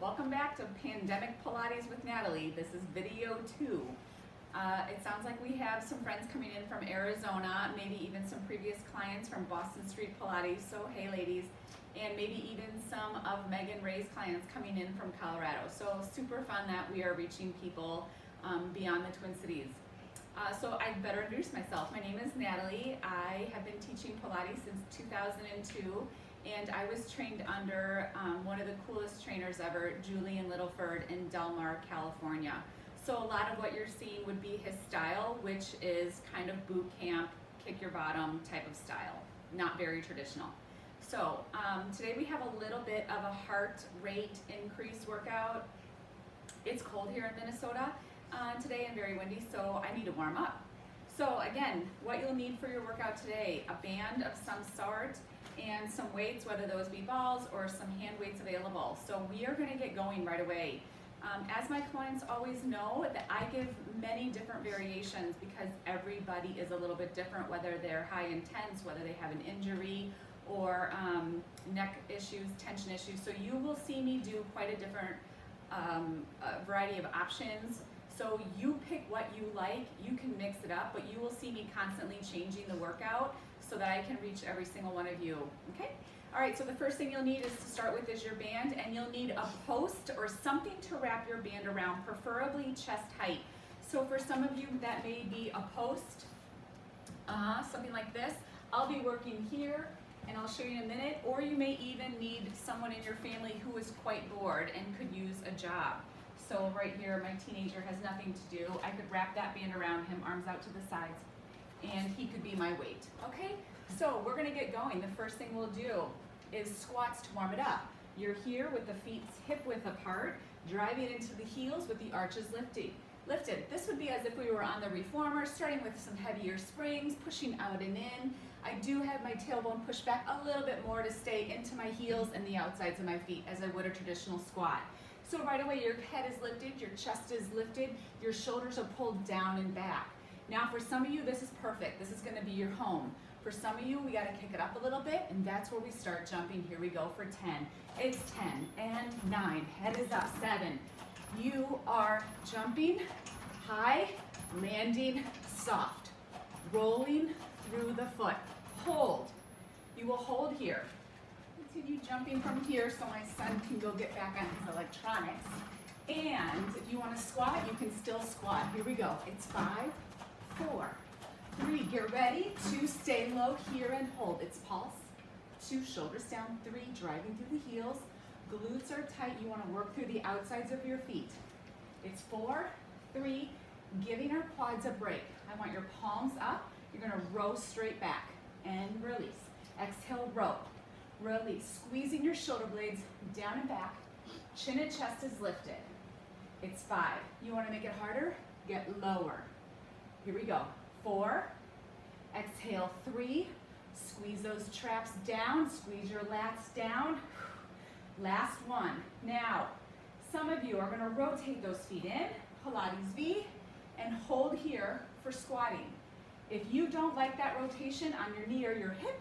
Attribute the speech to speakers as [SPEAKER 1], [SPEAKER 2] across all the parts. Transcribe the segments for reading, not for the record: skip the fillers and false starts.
[SPEAKER 1] Welcome back to Pandemic Pilates with Natalie. This is video 2. It sounds like we have some friends coming in from Arizona, maybe even some previous clients from Boston Street Pilates, so hey ladies, and maybe even some of Megan Ray's clients coming in from Colorado. So super fun that we are reaching people beyond the Twin Cities. So I'd better introduce myself. My name is Natalie. I have been teaching Pilates since 2002. And I was trained under one of the coolest trainers ever, Julian Littleford in Del Mar, California. So a lot of what you're seeing would be his style, which is kind of boot camp, kick your bottom type of style, not very traditional. So today we have a little bit of a heart rate increase workout. It's cold here in Minnesota today and very windy, so I need to warm up. So again, what you'll need for your workout today, a band of some sort, and some weights, whether those be balls or some hand weights available. So we are going to get going right away. As my clients always know, that I give many different variations because everybody is a little bit different, whether they're high intense, whether they have an injury or neck issues, tension issues. So you will see me do quite a different variety of options. So you pick what you like, you can mix it up, but you will see me constantly changing the workout so that I can reach every single one of you, okay? All right, so the first thing you'll need is to start with is your band, and you'll need a post or something to wrap your band around, preferably chest height. So for some of you, that may be a post, something like this. I'll be working here, and I'll show you in a minute, or you may even need someone in your family who is quite bored and could use a job. So right here, my teenager has nothing to do. I could wrap that band around him, arms out to the sides, and he could be my weight, okay? So we're gonna get going. The first thing we'll do is squats to warm it up. You're here with the feet hip width apart, driving into the heels with the arches lifted. This would be as if we were on the reformer, starting with some heavier springs, pushing out and in. I do have my tailbone pushed back a little bit more to stay into my heels and the outsides of my feet as I would a traditional squat. So right away, your head is lifted, your chest is lifted, your shoulders are pulled down and back. Now for some of you, this is perfect. This is gonna be your home. For some of you, we gotta kick it up a little bit, and that's where we start jumping. Here we go for 10. It's 10 and 9, head is up, 7. You are jumping high, landing soft, rolling through the foot. Hold. You will hold here. Continue jumping from here so my son can go get back on his electronics. And if you wanna squat, you can still squat. Here we go. It's 5, 4, 3, get ready, 2, stay low here and hold. It's pulse, 2, shoulders down, 3, driving through the heels, glutes are tight, you wanna work through the outsides of your feet. It's 4, 3, giving our quads a break. I want your palms up, you're gonna row straight back and release. Exhale, row, release, squeezing your shoulder blades down and back, chin and chest is lifted. It's 5, you wanna make it harder? Get lower. Here we go. 4, exhale, 3, squeeze those traps down, squeeze your lats down. Last one. Now, some of you are gonna rotate those feet in, Pilates V, and hold here for squatting. If you don't like that rotation on your knee or your hip,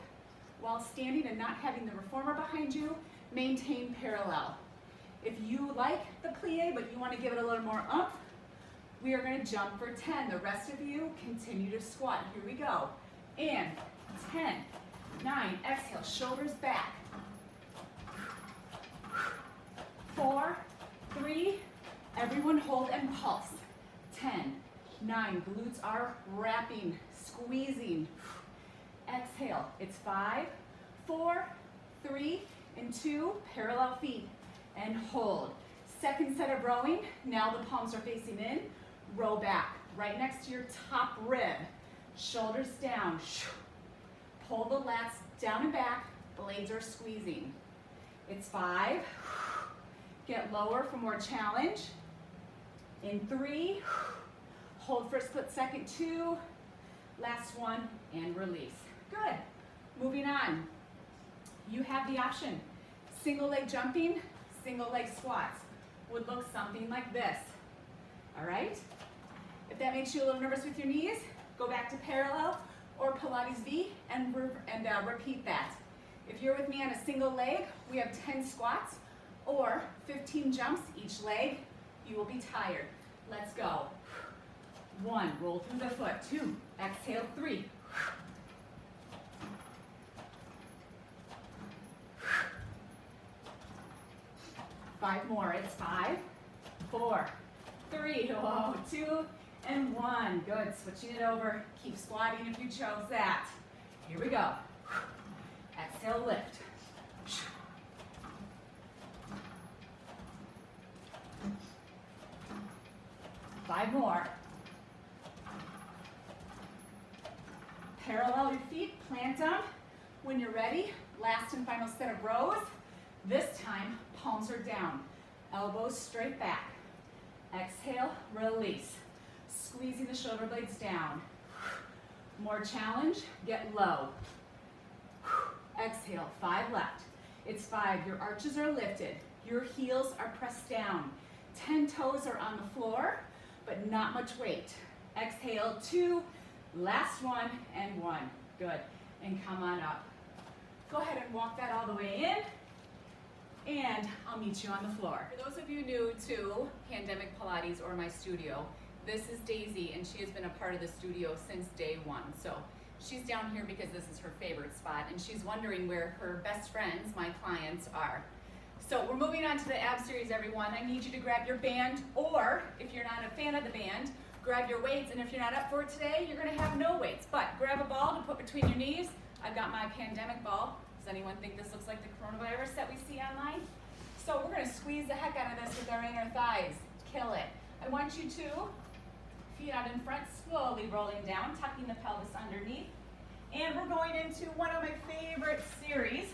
[SPEAKER 1] while standing and not having the reformer behind you, maintain parallel. If you like the plie, but you wanna give it a little more oomph, we are gonna jump for 10. The rest of you continue to squat. Here we go. And 10, 9, exhale, shoulders back. 4, 3, everyone hold and pulse. 10, 9, glutes are wrapping, squeezing. Exhale, it's 5, 4, 3, and 2, parallel feet, and hold. Second set of rowing, now the palms are facing in. Row back, right next to your top rib. Shoulders down. Pull the lats down and back. Blades are squeezing. It's 5. Get lower for more challenge. In 3. Hold for a split second. 2. Last one, and release. Good. Moving on. You have the option. Single leg jumping, single leg squats would look something like this. All right? If that makes you a little nervous with your knees, go back to parallel or Pilates V and repeat that. If you're with me on a single leg, we have 10 squats, or 15 jumps each leg. You will be tired. Let's go. 1, roll through the foot. 2, exhale. 3. 5 more. It's 5, 4, 3, whoa, 2, and 1. Good. Switching it over. Keep squatting if you chose that. Here we go. Exhale, lift. 5 more. Parallel your feet, plant them. When you're ready, last and final set of rows. This time, palms are down, elbows straight back. Exhale, release. Squeezing the shoulder blades down. More challenge, get low. Exhale, 5 left. It's 5, your arches are lifted. Your heels are pressed down. 10 toes are on the floor, but not much weight. Exhale, 2, last one, and 1. Good, and come on up. Go ahead and walk that all the way in, and I'll meet you on the floor. For those of you new to Pandemic Pilates or my studio, this is Daisy, and she has been a part of the studio since day 1. So she's down here because this is her favorite spot, and she's wondering where her best friends, my clients, are. So we're moving on to the ab series, everyone. I need you to grab your band, or if you're not a fan of the band, grab your weights, and if you're not up for it today, you're gonna have no weights. But grab a ball to put between your knees. I've got my pandemic ball. Does anyone think this looks like the coronavirus that we see online? So we're gonna squeeze the heck out of this with our inner thighs. Kill it. I want you to, feet out in front, slowly rolling down, tucking the pelvis underneath. And we're going into one of my favorite series.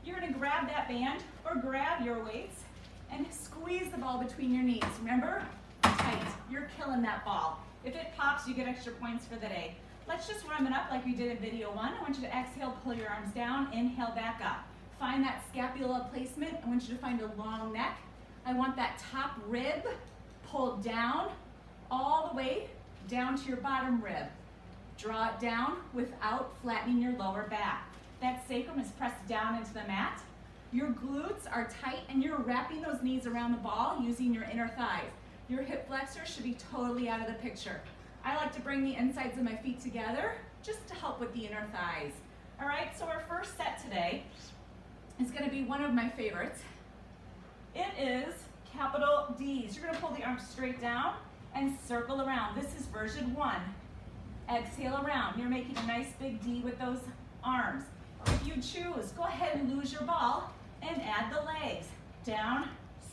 [SPEAKER 1] You're gonna grab that band or grab your weights and squeeze the ball between your knees. Remember, tight, you're killing that ball. If it pops, you get extra points for the day. Let's just warm it up like we did in video 1. I want you to exhale, pull your arms down, inhale back up. Find that scapula placement. I want you to find a long neck. I want that top rib pulled down all the way down to your bottom rib. Draw it down without flattening your lower back. That sacrum is pressed down into the mat. Your glutes are tight and you're wrapping those knees around the ball using your inner thighs. Your hip flexors should be totally out of the picture. I like to bring the insides of my feet together just to help with the inner thighs. All right, so our first set today is gonna be one of my favorites. It is capital D's. You're gonna pull the arms straight down and circle around. This is version 1. Exhale around. You're making a nice big D with those arms. If you choose, go ahead and lose your ball and add the legs. Down,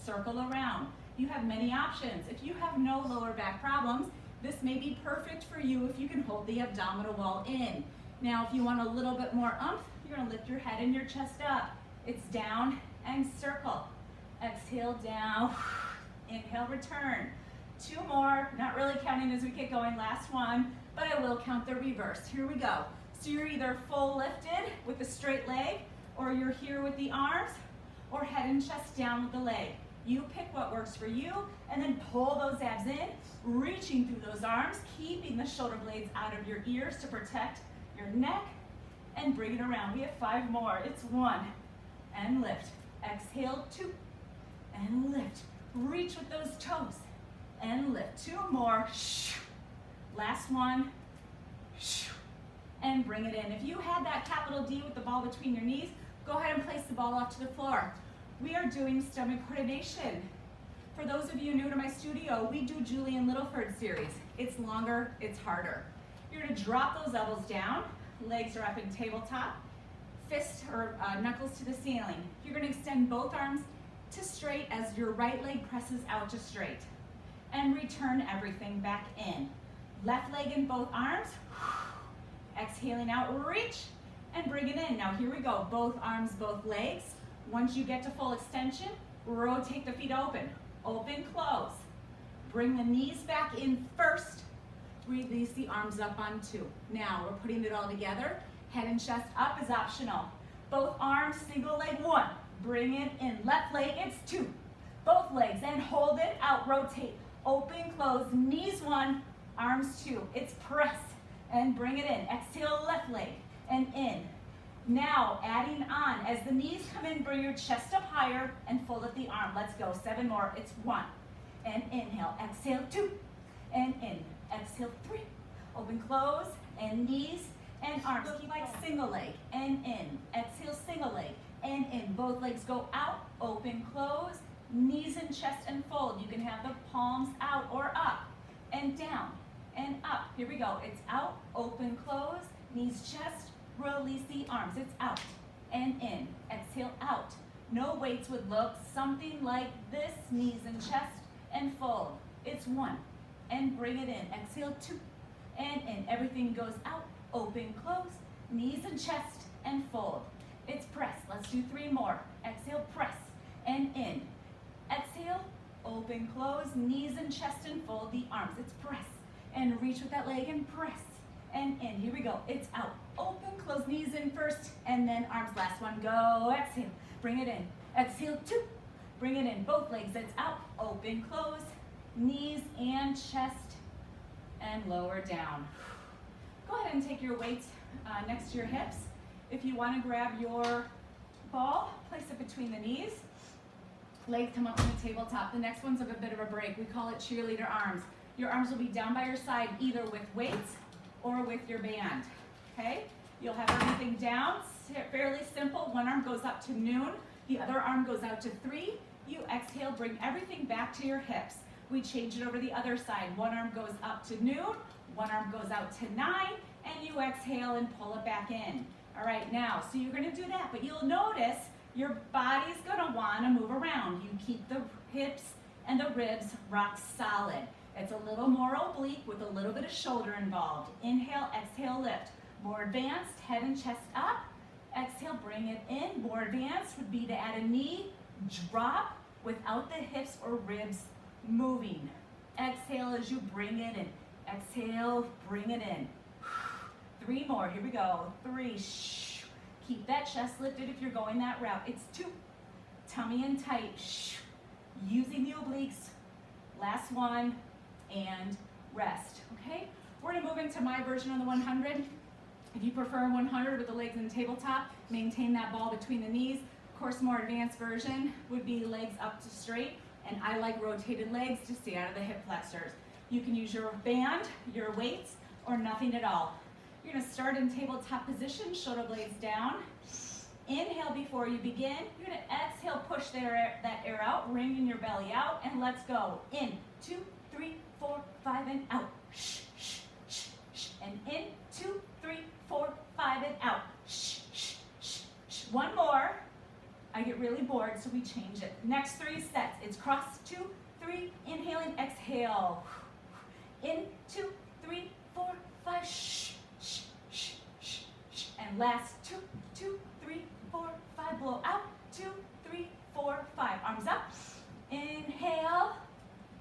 [SPEAKER 1] circle around. You have many options. If you have no lower back problems, this may be perfect for you if you can hold the abdominal wall in. Now, if you want a little bit more oomph, you're gonna lift your head and your chest up. It's down and circle. Exhale, down. Inhale, return. 2 more, not really counting as we get going, last one, but I will count the reverse. Here we go. So you're either full lifted with the straight leg, or you're here with the arms, or head and chest down with the leg. You pick what works for you, and then pull those abs in, reaching through those arms, keeping the shoulder blades out of your ears to protect your neck, and bring it around. We have 5 more. It's 1, and lift. Exhale, 2, and lift. Reach with those toes, and lift. 2 more. Last one. And bring it in. If you had that capital D with the ball between your knees, go ahead and place the ball off to the floor. We are doing stomach coordination. For those of you new to my studio, we do Julian Littleford series. It's longer, it's harder. You're gonna drop those elbows down, legs are up in tabletop, fists or knuckles to the ceiling. You're gonna extend both arms to straight as your right leg presses out to straight. And return everything back in. Left leg in both arms. Exhaling out, reach, and bring it in. Now here we go, both arms, both legs. Once you get to full extension, rotate the feet open. Open, close. Bring the knees back in first. Release the arms up on 2. Now we're putting it all together. Head and chest up is optional. Both arms, single leg, 1. Bring it in. Left leg, it's 2. Both legs, and hold it out, rotate. Open, close, knees 1, arms 2. It's press. And bring it in. Exhale, left leg, and in.
[SPEAKER 2] Now, adding on, as the knees come in, bring your chest up higher and fold at the arm. Let's go, 7 more. It's 1. And inhale, exhale, 2. And in, exhale, 3. Open, close, and knees and arms. Keep like single leg, and in. Exhale, single leg, and in. Both legs go out, open, close, knees and chest and fold. You can have the palms out or up, and down, and up. Here we go. It's out, open, close, knees, chest, release the arms. It's out and in. Exhale, out. No weights would look something like this. Knees and chest and fold. It's 1 and bring it in. Exhale, 2 and in. Everything goes out, open, close, knees and chest and fold. It's press. Let's do 3 more. Exhale, press and in. Exhale, open, close, knees and chest and fold the arms. It's press and reach with that leg and press and in. Here we go. It's out, open, close, knees in first, and then arms. Last one. Go. Exhale, bring it in. Exhale, 2. Bring it in. Both legs. It's out, open, close, knees and chest, and lower down. Go ahead and take your weights next to your hips. If you want to grab your ball, place it between the knees. Legs come up on the tabletop. The next one's a bit of a break. We call it cheerleader arms. Your arms will be down by your side either with weights or with your band, okay? You'll have everything down, fairly simple. One arm goes up to noon, the other arm goes out to 3. You exhale, bring everything back to your hips. We change it over the other side. One arm goes up to noon, one arm goes out to 9, and you exhale and pull it back in. All right, now, so you're gonna do that, but you'll notice your body's gonna wanna move around. You keep the hips and the ribs rock solid. It's a little more oblique with a little bit of shoulder involved. Inhale, exhale, lift. More advanced, head and chest up. Exhale, bring it in. More advanced would be to add a knee, drop without the hips or ribs moving. Exhale as you bring it in. Exhale, bring it in. 3 more, here we go. 3, shh. Keep that chest lifted if you're going that route. It's 2, tummy in tight, shh. Using the obliques. Last one, and rest, okay? We're gonna move into my version of the 100. If you prefer 100 with the legs in the tabletop, maintain that ball between the knees. Of course, more advanced version would be legs up to straight, and I like rotated legs to stay out of the hip flexors. You can use your band, your weights, or nothing at all. You're gonna start in tabletop position, shoulder blades down. Inhale before you begin. You're gonna exhale, push that air out, ring in your belly out, and let's go. In, 2, 3, 4, 5, and out. Shh, shh, shh, shh. And in, 2, 3, 4, 5, and out. Shh, shh, shh, shh. 1 more. I get really bored, so we change it. Next 3 sets. It's cross, 2, 3, inhale and exhale. In, 2, 3, 4, 5, shh, shh, shh, shh, shh. And last 2, 2, 3, 4, 5, blow out. 2, 3, 4, 5. Arms up. Inhale,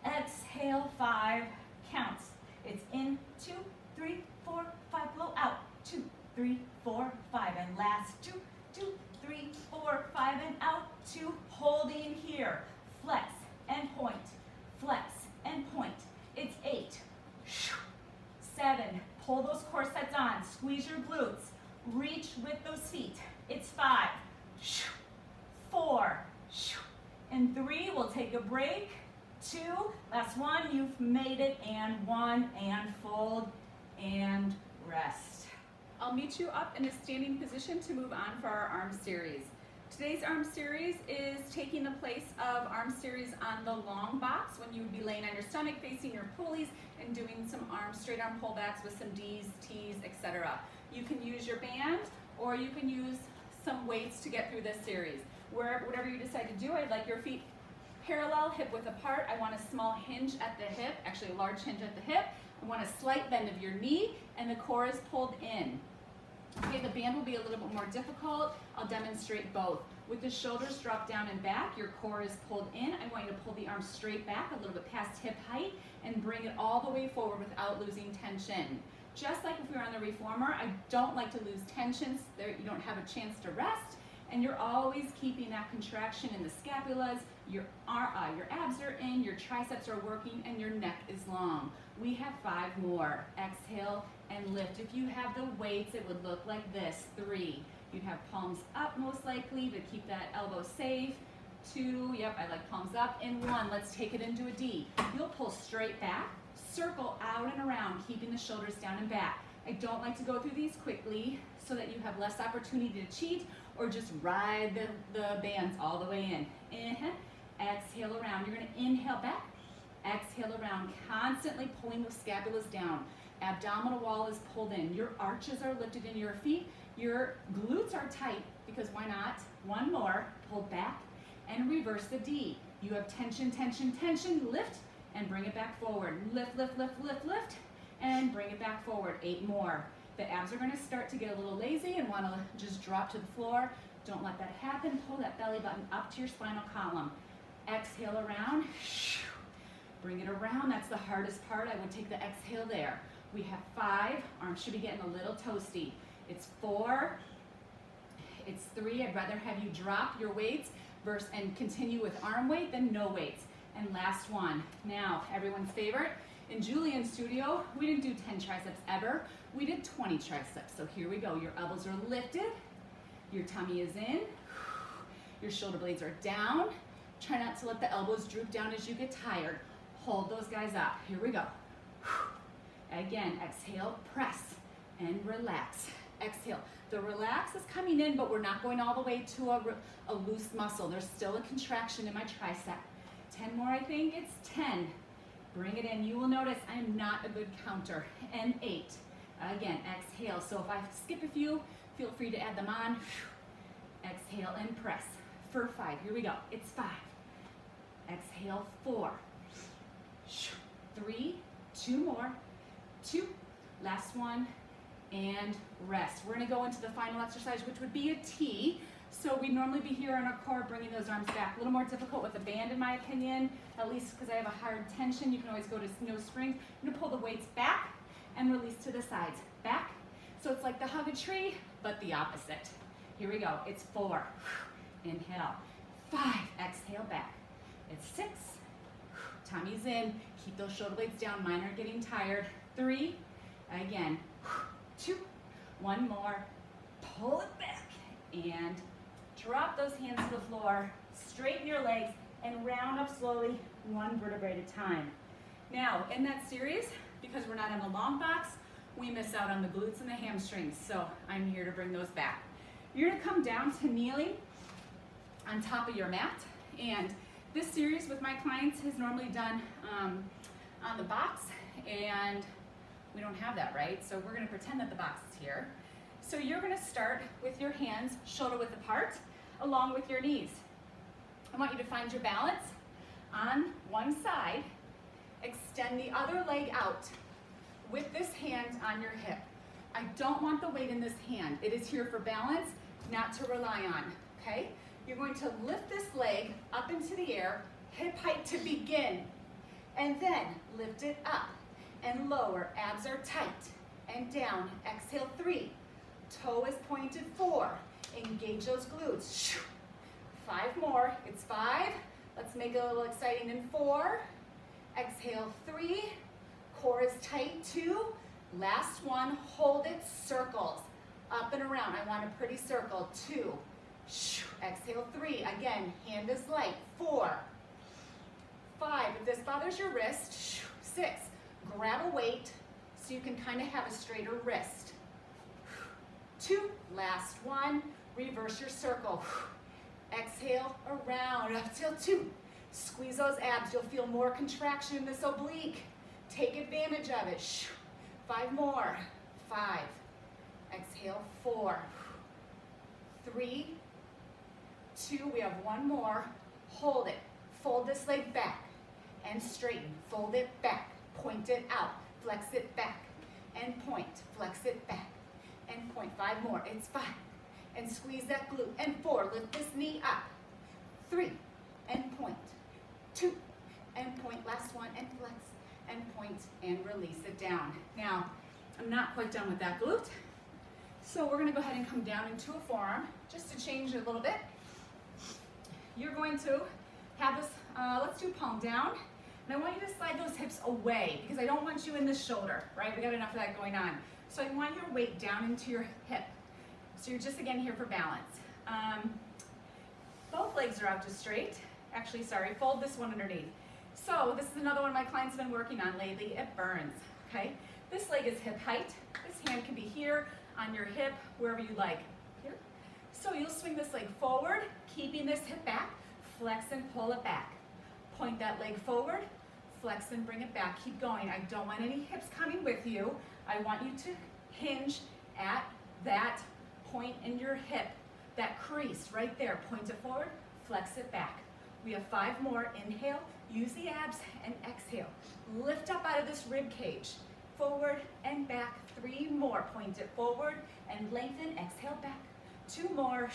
[SPEAKER 2] exhale, 5 counts. It's in, 2, 3, 4, 5, blow out. 2, 3, 4, 5. And last 2, 2, 3, 4, 5, and out. 2, holding here. Flex and point. Flex and point. It's 8. 7. Pull those corsets on. Squeeze your glutes. Reach with those feet. It's 5. 4. And 3. We'll take a break. 2. Last one. You've made it. And 1. And fold. And rest.
[SPEAKER 1] I'll meet you up in a standing position to move on for our arm series. Today's arm series is taking the place of arm series on the long box when you would be laying on your stomach facing your pulleys and doing some straight arm pullbacks with some D's, T's, etc. You can use your band or you can use some weights to get through this series. Whatever you decide to do, I'd like your feet parallel, hip width apart. I want a small hinge at the hip, actually a large hinge at the hip. I want a slight bend of your knee and the core is pulled in. Okay, the band will be a little bit more difficult. I'll demonstrate both. With the shoulders dropped down and back, your core is pulled in. I want you to pull the arms straight back, a little bit past hip height, and bring it all the way forward without losing tension. Just like if we were on the reformer, I don't like to lose tension. There, you don't have a chance to rest, and you're always keeping that contraction in the scapulas. Your abs are in, your triceps are working, and your neck is long. We have 5 more. Exhale and lift. If you have the weights, it would look like this. 3. You'd have palms up most likely to keep that elbow safe. 2, yep, I like palms up. And 1, let's take it into a D. You'll pull straight back, circle out and around, keeping the shoulders down and back. I don't like to go through these quickly so that you have less opportunity to cheat or just ride the bands all the way in. Exhale around. You're gonna inhale back, exhale around, constantly pulling those scapulas down. Abdominal wall is pulled in. Your arches are lifted in your feet. Your glutes are tight because why not? 1 more, pull back and reverse the D. You have tension, tension, tension, lift and bring it back forward. Lift, lift, lift, lift, lift, and bring it back forward. 8 more. The abs are gonna start to get a little lazy and wanna just drop to the floor. Don't let that happen. Pull that belly button up to your spinal column. Exhale around. Bring it around. That's the hardest part. I would take the exhale there. We have 5. Arms should be getting a little toasty. It's 4. It's 3. I'd rather have you drop your weights and continue with arm weight than no weights. And last one. Now, everyone's favorite. In Julian's studio, we didn't do 10 triceps ever. We did 20 triceps. So here we go. Your elbows are lifted. Your tummy is in. Your shoulder blades are down. Try not to let the elbows droop down as you get tired. Hold those guys up. Here we go. Again, exhale, press, and relax. Exhale. The relax is coming in, but we're not going all the way to a loose muscle. There's still a contraction in my tricep. 10 more, I think. It's 10. Bring it in. You will notice I am not a good counter. And 8. Again, exhale. So if I skip a few, feel free to add them on. Exhale and press. For 5. Here we go. It's 5. Exhale, 4. 3. 2 more. 2. Last one. And rest. We're going to go into the final exercise, which would be a T. So we normally be here on our core, bringing those arms back. A little more difficult with a band, in my opinion, at least because I have a hard tension. You can always go to no springs. I'm going to pull the weights back and release to the sides. Back. So it's like the hug a tree, but the opposite. Here we go. It's 4. Inhale. 5. Exhale back. It's 6. Tummy's in. Keep those shoulder blades down. Mine are getting tired. 3. Again. 2. 1 more. Pull it back. And drop those hands to the floor. Straighten your legs and round up slowly, 1 vertebrae at a time. Now, in that series, because we're not in the long box, we miss out on the glutes and the hamstrings. So I'm here to bring those back. You're gonna come down to kneeling on top of your mat. And this series with my clients is normally done on the box, and we don't have that, right? So we're gonna pretend that the box is here. So you're gonna start with your hands shoulder width apart, along with your knees. I want you to find your balance on one side, extend the other leg out with this hand on your hip. I don't want the weight in this hand. It is here for balance, not to rely on, okay? You're going to lift this leg up into the air, hip height to begin, and then lift it up and lower. Abs are tight, and down. Exhale, 3. Toe is pointed, 4. Engage those glutes. 5 more. It's 5. Let's make it a little exciting in 4. Exhale, 3. Core is tight, 2. Last one, hold it, circles. Up and around. I want a pretty circle. 2. Exhale, 3. Again, hand is light. 4. 5. If this bothers your wrist, 6. Grab a weight so you can kind of have a straighter wrist. 2. Last one. Reverse your circle. Exhale, around. Exhale, 2. Squeeze those abs. You'll feel more contraction in this oblique. Take advantage of it. 5 more. 5. Exhale, 4. 3. 2. We have 1 more. Hold it. Fold this leg back and straighten. Fold it back. Point it out. Flex it back and point. Flex it back and point. 5 more. It's 5. And squeeze that glute. And 4. Lift this knee up. 3. And point. 2. And point. Last one. And flex. And point. And release it down. Now, I'm not quite done with that glute. So we're going to go ahead and come down into a forearm just to change it a little bit. You're going to have this, let's do palm down. And I want you to slide those hips away because I don't want you in the shoulder, right? We got enough of that going on. So I want your weight down into your hip. So you're just again here for balance. Both legs are out just straight. Actually, sorry, fold this one underneath. So this is another one my clients have been working on lately. It burns, okay? This leg is hip height. This hand can be here, on your hip, wherever you like. Here. So you'll swing this leg forward, keeping this hip back, flex and pull it back. Point that leg forward, flex and bring it back. Keep going. I don't want any hips coming with you. I want you to hinge at that point in your hip, that crease right there. Point it forward, flex it back. We have 5 more. Inhale, use the abs, and exhale. Lift up out of this rib cage. Forward and back. 3 more. Point it forward and lengthen. Exhale back. 2 more.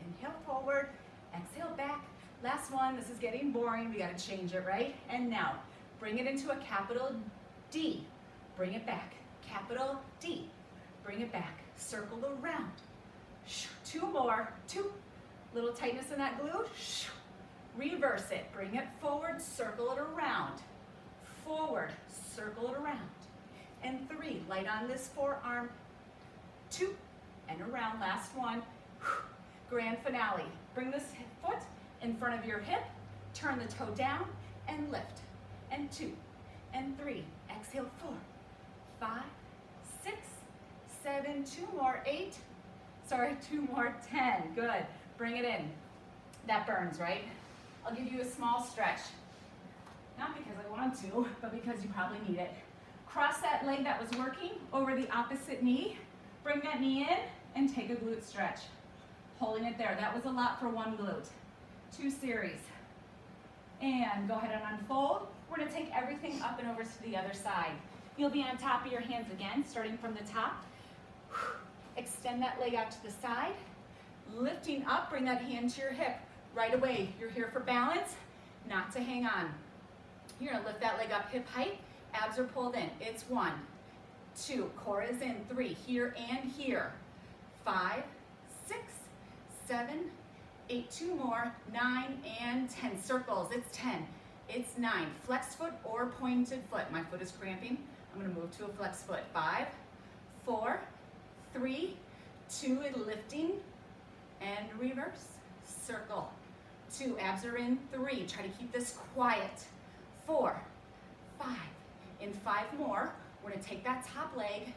[SPEAKER 1] Inhale forward, exhale back. Last one. This is getting boring. We got to change it, right? And now, bring it into a capital D. Bring it back. Capital D. Bring it back. Circle around. 2 more. 2. Little tightness in that glute. Reverse it. Bring it forward. Circle it around. Forward. Circle it around. And 3. Light on this forearm. 2. And around. Last one. Grand finale. Bring this foot in front of your hip. Turn the toe down and lift. And 2. And 3. Exhale. 4. 5. 6. 7. 2 more. 8. Sorry, 2 more. 10. Good. Bring it in. That burns, right? I'll give you a small stretch. Not because I want to, but because you probably need it. Cross that leg that was working over the opposite knee. Bring that knee in and take a glute stretch. Holding it there. That was a lot for one glute. 2 series. And go ahead and unfold. We're going to take everything up and over to the other side. You'll be on top of your hands again, starting from the top. Extend that leg out to the side. Lifting up, bring that hand to your hip. Right away, you're here for balance, not to hang on. You're gonna lift that leg up hip height, abs are pulled in. It's 1, 2, core is in, 3, here and here. 5, 6, 7, 8, 2 more, 9, and 10. Circles, it's 10, it's 9. Flex foot or pointed foot. My foot is cramping. I'm gonna move to a flex foot. 5, 4, 3, 2, and lifting, and reverse. Circle. 2, abs are in. 3, try to keep this quiet. 4, 5, in 5 more, we're gonna take that top leg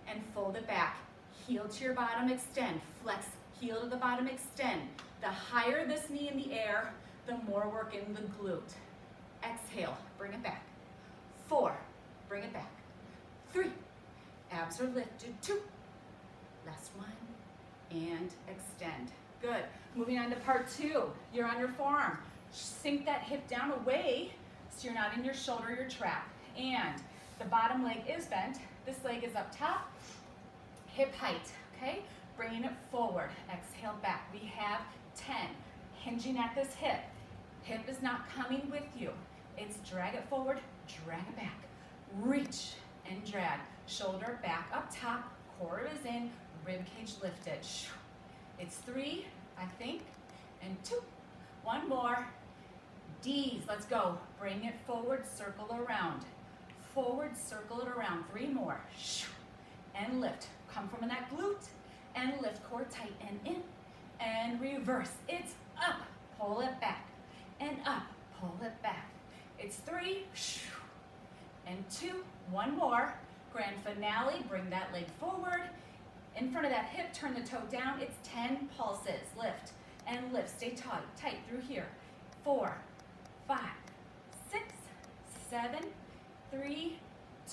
[SPEAKER 1] and fold it back. Heel to your bottom, extend. Flex, heel to the bottom, extend. The higher this knee in the air, the more work in the glute. Exhale, bring it back. 4, bring it back. 3, abs are lifted. 2, last one, and extend. Good. Moving on to part 2. You're on your forearm. Sink that hip down away so you're not in your shoulder, your trap. And the bottom leg is bent. This leg is up top. Hip height, okay? Bringing it forward. Exhale back. We have 10. Hinging at this hip. Hip is not coming with you. It's drag it forward, drag it back. Reach and drag. Shoulder back up top. Core is in. Rib cage lifted. It's 3, I think, and 2. 1 more. D's, let's go. Bring it forward, circle around. Forward, circle it around. 3 more. And lift. Come from that glute and lift. Core tight and in and reverse. It's up. Pull it back and up. Pull it back. It's 3 and 2. 1 more. Grand finale. Bring that leg forward. In front of that hip, turn the toe down. It's 10 pulses. Lift and lift. Stay tight through here. 4, 5, 6, 7, 3,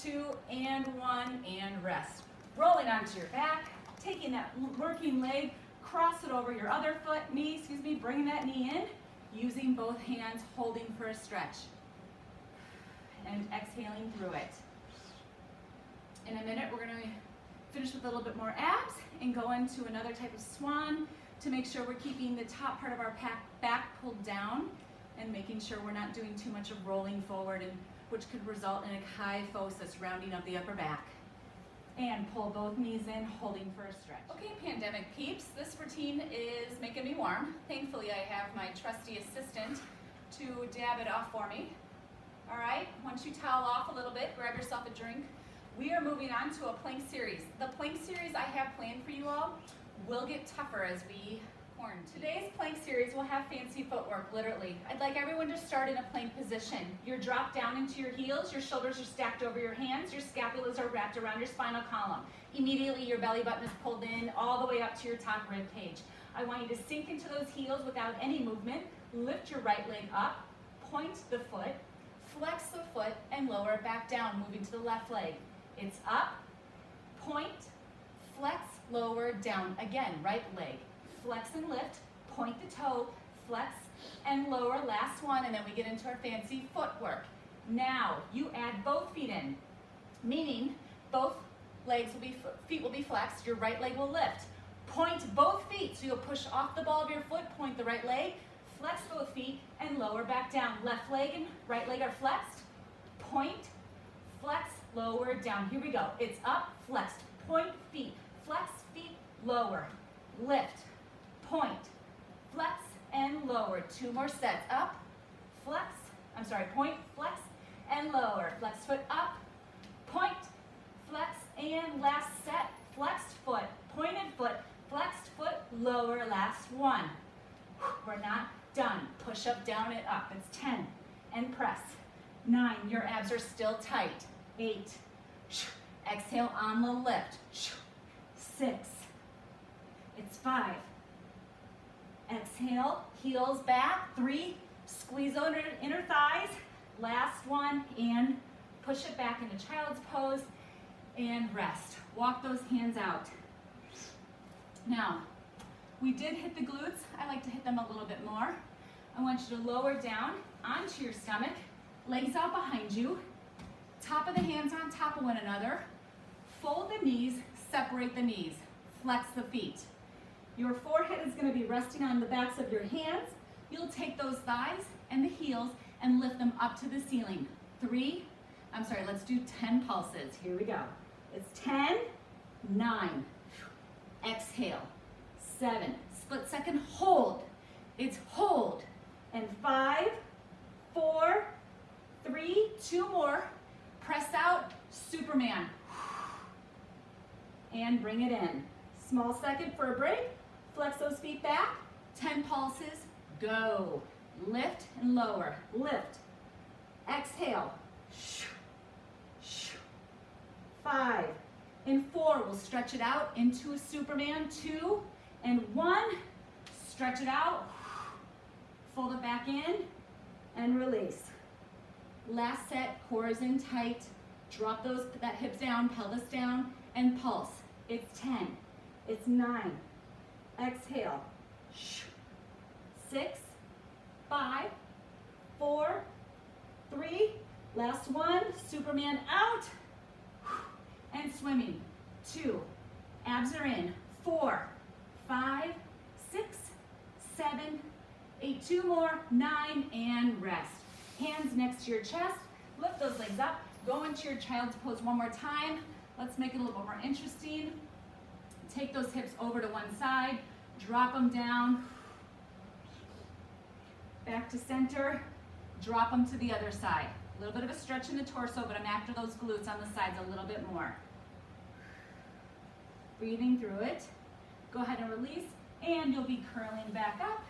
[SPEAKER 1] 2, and 1, and rest. Rolling onto your back, taking that working leg, cross it over your other knee, bringing that knee in, using both hands, holding for a stretch, and exhaling through it. In a minute, we're gonna finish with a little bit more abs and go into another type of swan to make sure we're keeping the top part of our back pulled down and making sure we're not doing too much of rolling forward, and which could result in a kyphosis, rounding up the upper back. And pull both knees in, holding for a stretch. Okay, pandemic peeps, this routine is making me warm. Thankfully, I have my trusty assistant to dab it off for me. All right, once you towel off a little bit, grab yourself a drink. We are moving on to a plank series. The plank series I have planned for you all will get tougher as we quarantine. Today's plank series will have fancy footwork, literally. I'd like everyone to start in a plank position. You're dropped down into your heels, your shoulders are stacked over your hands, your scapulas are wrapped around your spinal column. Immediately your belly button is pulled in all the way up to your top rib cage. I want you to sink into those heels without any movement. Lift your right leg up, point the foot, flex the foot, and lower it back down, moving to the left leg. It's up, point, flex, lower, down. Again, right leg. Flex and lift, point the toe, flex and lower. Last one, and then we get into our fancy footwork. Now, you add both feet in, meaning both feet will be flexed, your right leg will lift. Point both feet, so you'll push off the ball of your foot, point the right leg, flex both feet, and lower back down. Left leg and right leg are flexed. Point, flex, lower, down. Here we go. It's up, flexed. Point feet, flex feet, lower, lift, point, flex, and lower. 2 more sets. Up, flex, point, flex, and lower. Flex foot up, point, flex, and last set. Flexed foot, pointed foot, flexed foot, lower. Last one. We're not done. Push up, down, and up. It's 10. And press. 9. Your abs are still tight. 8. Exhale on the lift. 6. It's 5. Exhale, heels back. 3. Squeeze under inner thighs. Last one, and push it back into child's pose and rest. Walk those hands out. Now, we did hit the glutes. I like to hit them a little bit more. I want you to lower down onto your stomach, legs out behind you, top of the hands on top of one another, fold the knees, separate the knees, flex the feet. Your forehead is going to be resting on the backs of your hands. You'll take those thighs and the heels and lift them up to the ceiling. Let's do 10 pulses. Here we go. It's 10, 9, exhale, 7, split second, hold. It's hold. And 5, 4, 3, 2 more. Press out, Superman. And bring it in. Small second for a break. Flex those feet back. 10 pulses, go. Lift and lower, lift. Exhale. 5 and 4, we'll stretch it out into a Superman. 2 and 1, stretch it out. Fold it back in and release. Last set, core is in tight. Drop that hips down, pelvis down, and pulse. It's 10. It's 9. Exhale. 6, 5, 4, 3. Last one, Superman out. And swimming. 2. Abs are in. 4, 5, 6, 7, 8. 2 more. 9 and rest. Hands next to your chest. Lift those legs up. Go into your child's pose one more time. Let's make it a little bit more interesting. Take those hips over to one side. Drop them down. Back to center. Drop them to the other side. A little bit of a stretch in the torso, but I'm after those glutes on the sides a little bit more. Breathing through it. Go ahead and release, and you'll be curling back up.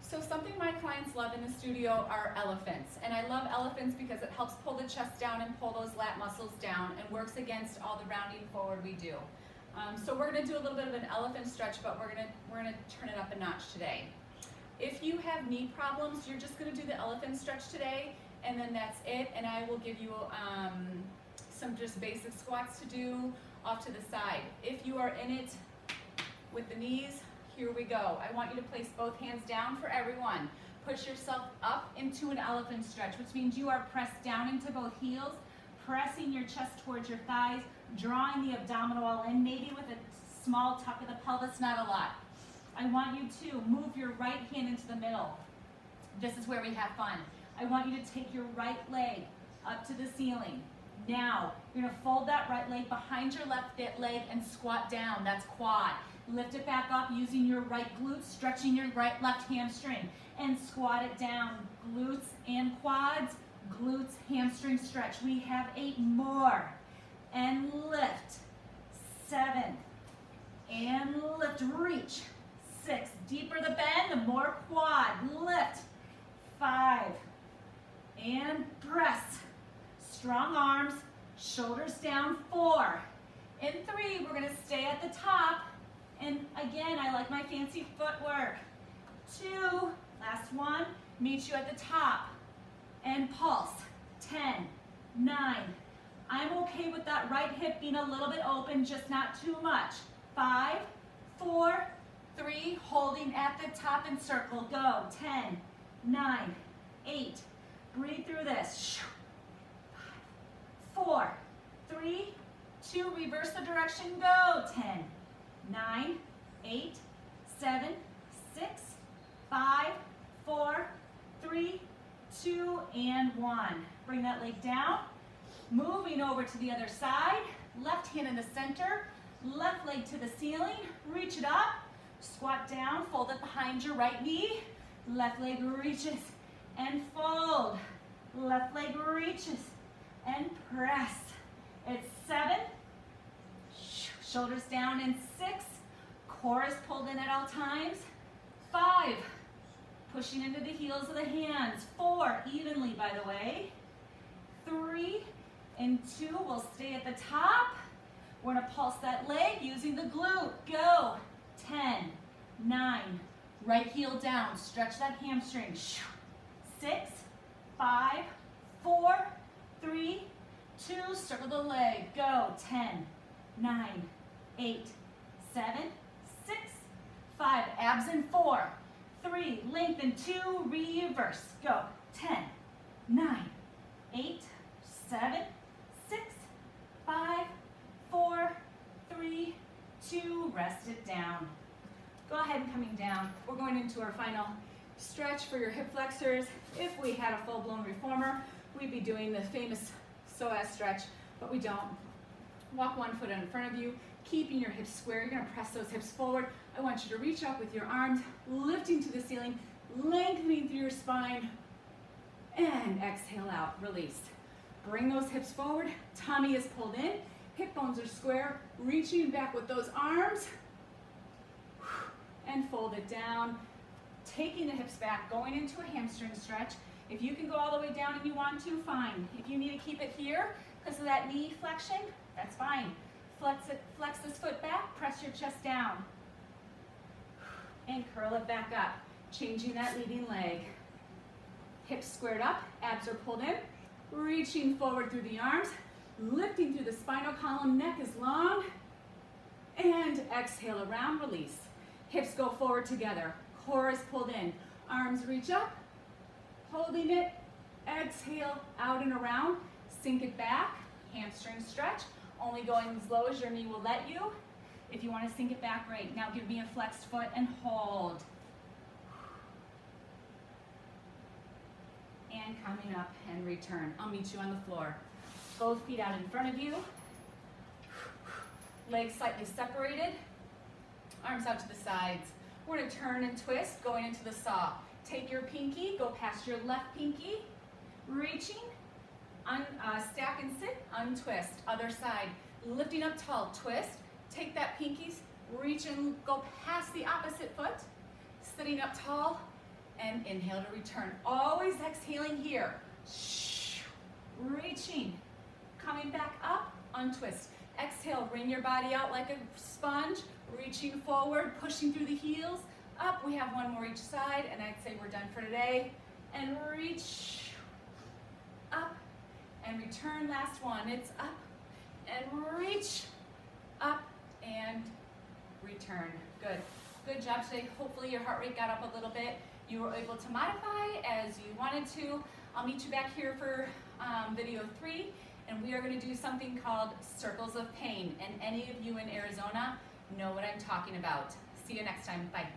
[SPEAKER 1] So something my clients love in the studio are elephants. And I love elephants because it helps pull the chest down and pull those lat muscles down and works against all the rounding forward we do. So we're gonna do a little bit of an elephant stretch, but we're gonna turn it up a notch today. If you have knee problems, you're just gonna do the elephant stretch today, and then that's it. And I will give you some just basic squats to do off to the side. If you are in it with the knees, here we go. I want you to place both hands down for everyone. Push yourself up into an elephant stretch, which means you are pressed down into both heels, pressing your chest towards your thighs, drawing the abdominal wall in, maybe with a small tuck of the pelvis, not a lot. I want you to move your right hand into the middle. This is where we have fun. I want you to take your right leg up to the ceiling. Now, you're gonna fold that right leg behind your left leg and squat down. That's quad. Lift it back up using your right glutes, stretching your left hamstring, and squat it down. Glutes and quads, glutes, hamstring stretch. We have 8 more. And lift. 7,
[SPEAKER 2] and lift, reach. 6, deeper the bend, the more quad, lift. 5, and press. Strong arms, shoulders down. 4, in 3, we're gonna stay at the top. And again, I like my fancy footwork. 2, last one, meet you at the top. And pulse. 10, 9. I'm okay with that right hip being a little bit open, just not too much. 5, 4, 3, holding at the top and circle. Go. 10, 9, 8. Breathe through this. 5, 4, 3, 2, reverse the direction. Go. 10, 9, 8, 7, 6, 5, 4, 3, 2, and 1. Bring that leg down. Moving over to the other side. Left hand in the center. Left leg to the ceiling. Reach it up. Squat down. Fold it behind your right knee. Left leg reaches and fold. Left leg reaches and press. It's 7. Shoulders down in 6. Core is pulled in at all times. 5. Pushing into the heels of the hands. 4, evenly by the way. 3 and 2, we'll stay at the top. We're gonna pulse that leg using the glute. Go. 10, 9, right heel down. Stretch that hamstring. 6, 5, 4, 3, 2, circle the leg. Go. 10, 9, 8, 7, 6, 5, abs in 4, 3, lengthen, 2, reverse. Go. 10, 9, 8, 7, 6, 5, 4, 3, 2, rest it down. Go ahead and coming down. We're going into our final stretch for your hip flexors. If we had a full-blown reformer, we'd be doing the famous psoas stretch, but we don't. Walk one foot in front of you, keeping your hips square. You're gonna press those hips forward. I want you to reach up with your arms, lifting to the ceiling, lengthening through your spine, and exhale out, release. Bring those hips forward, tummy is pulled in, hip bones are square, reaching back with those arms, and fold it down. Taking the hips back, going into a hamstring stretch. If you can go all the way down and you want to, fine. If you need to keep it here because of that knee flexion, that's fine. Flex this foot back, press your chest down. And curl it back up, changing that leading leg. Hips squared up, abs are pulled in, reaching forward through the arms, lifting through the spinal column, neck is long, and exhale around, release. Hips go forward together, core is pulled in, arms reach up, holding it, exhale out and around, sink it back, hamstring stretch, only going as low as your knee will let you. If you want to sink it back, great. Now give me a flexed foot and hold. And coming up and return. I'll meet you on the floor. Both feet out in front of you. Legs slightly separated. Arms out to the sides. We're going to turn and twist, going into the saw. Take your pinky, go past your left pinky. Reaching, stack and sit, untwist. Other side, lifting up tall, twist. Take that pinky, reach and go past the opposite foot. Sitting up tall, and inhale to return. Always exhaling here. Reaching, coming back up, untwist. Exhale, wring your body out like a sponge, reaching forward, pushing through the heels. Up, we have one more each side, and I'd say we're done for today. And reach, up, and return, last one. It's up, and reach, up, and return. Good. Good job today. Hopefully your heart rate got up a little bit. You were able to modify as you wanted to. I'll meet you back here for video 3, and we are going to do something called circles of pain. And any of you in Arizona know what I'm talking about. See you next time. Bye.